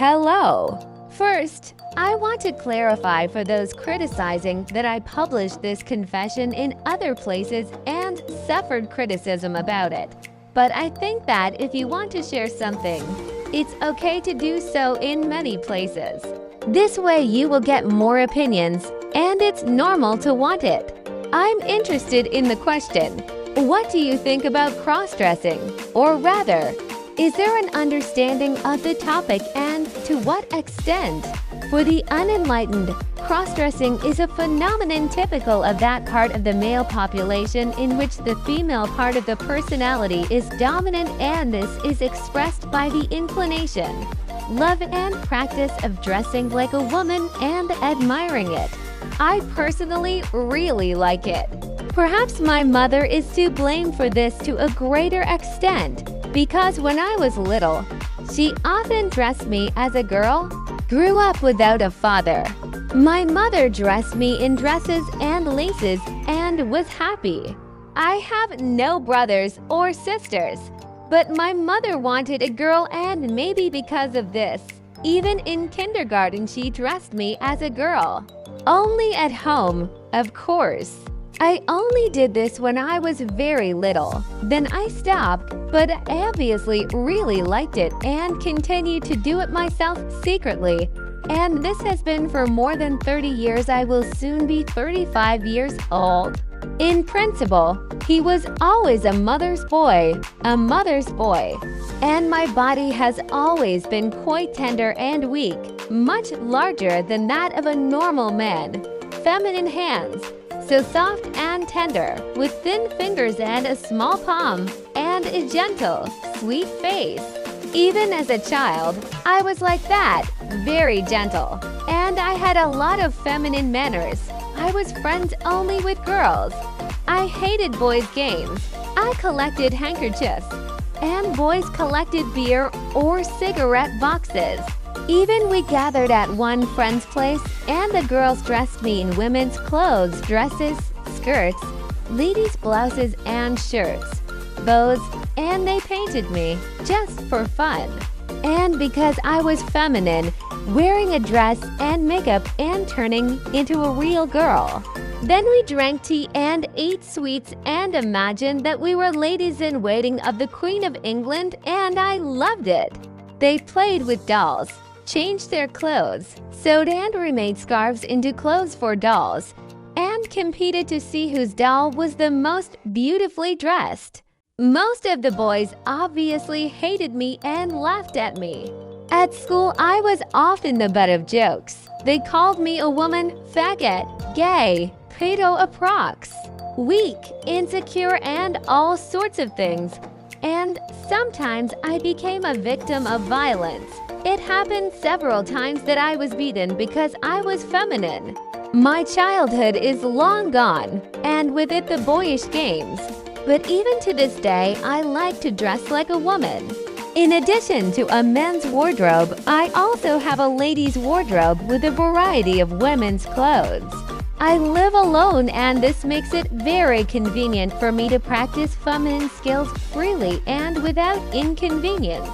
Hello! First, I want to clarify for those criticizing that I published this confession in other places and suffered criticism about it. But I think that if you want to share something, it's okay to do so in many places. This way you will get more opinions, and it's normal to want it. I'm interested in the question, what do you think about cross-dressing? Or rather, is there an understanding of the topic and to what extent? For the unenlightened, cross-dressing is a phenomenon typical of that part of the male population in which the female part of the personality is dominant, and this is expressed by the inclination, love and practice of dressing like a woman and admiring it. I personally really like it. Perhaps my mother is to blame for this to a greater extent, because when I was little, she often dressed me as a girl. Grew up without a father. My mother dressed me in dresses and laces and was happy. I have no brothers or sisters, but my mother wanted a girl, and maybe because of this, even in kindergarten she dressed me as a girl. Only at home, of course. I only did this when I was very little. Then I stopped, but obviously really liked it and continued to do it myself secretly. And this has been for more than 30 years. I will soon be 35 years old. In principle, he was always a mother's boy, And my body has always been quite tender and weak, much larger than that of a normal man. Feminine hands, so soft and tender, with thin fingers and a small palm, and a gentle, sweet face. Even as a child, I was like that, very gentle, and I had a lot of feminine manners. I was friends only with girls. I hated boys' games. I collected handkerchiefs, and boys collected beer or cigarette boxes. Even we gathered at one friend's place, and the girls dressed me in women's clothes, dresses, skirts, ladies' blouses and shirts, bows, and they painted me just for fun. And because I was feminine, wearing a dress and makeup and turning into a real girl. Then we drank tea and ate sweets and imagined that we were ladies in waiting of the Queen of England, and I loved it. They played with dolls, changed their clothes, sewed and remade scarves into clothes for dolls, and competed to see whose doll was the most beautifully dressed. Most of the boys obviously hated me and laughed at me. At school, I was often the butt of jokes. They called me a woman, faggot, gay, pedo-approx, weak, insecure, and all sorts of things. And sometimes I became a victim of violence. It happened several times that I was beaten because I was feminine. My childhood is long gone, and with it the boyish games. But even to this day, I like to dress like a woman. In addition to a men's wardrobe, I also have a ladies' wardrobe with a variety of women's clothes. I live alone, and this makes it very convenient for me to practice feminine skills freely and without inconvenience.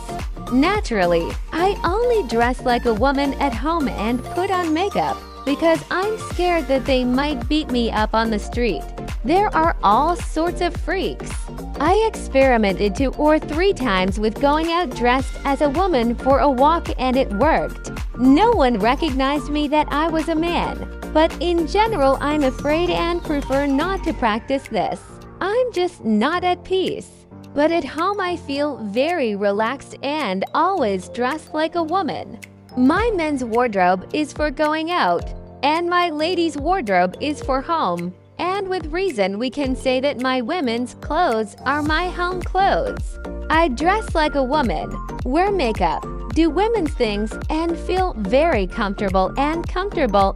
Naturally, I only dress like a woman at home and put on makeup because I'm scared that they might beat me up on the street. There are all sorts of freaks. I experimented 2 or 3 times with going out dressed as a woman for a walk, and it worked. No one recognized me that I was a man. But in general, I'm afraid and prefer not to practice this. I'm just not at peace. But at home I feel very relaxed and always dressed like a woman. My men's wardrobe is for going out, and my ladies' wardrobe is for home. And with reason we can say that my women's clothes are my home clothes. I dress like a woman, wear makeup, do women's things, and feel very comfortable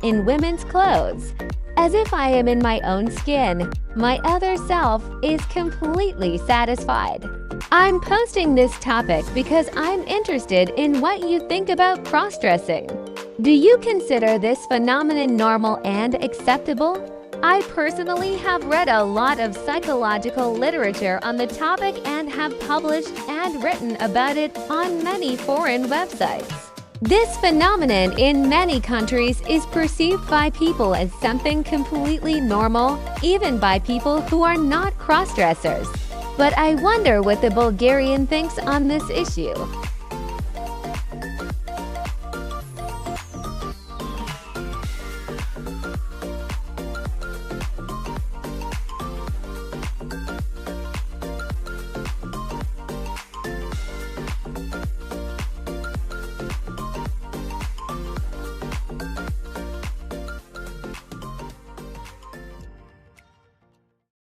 in women's clothes. As if I am in my own skin, my other self is completely satisfied. I'm posting this topic because I'm interested in what you think about cross-dressing. Do you consider this phenomenon normal and acceptable? I personally have read a lot of psychological literature on the topic and have published and written about it on many foreign websites. This phenomenon in many countries is perceived by people as something completely normal, even by people who are not cross-dressers. But I wonder what the Bulgarian thinks on this issue.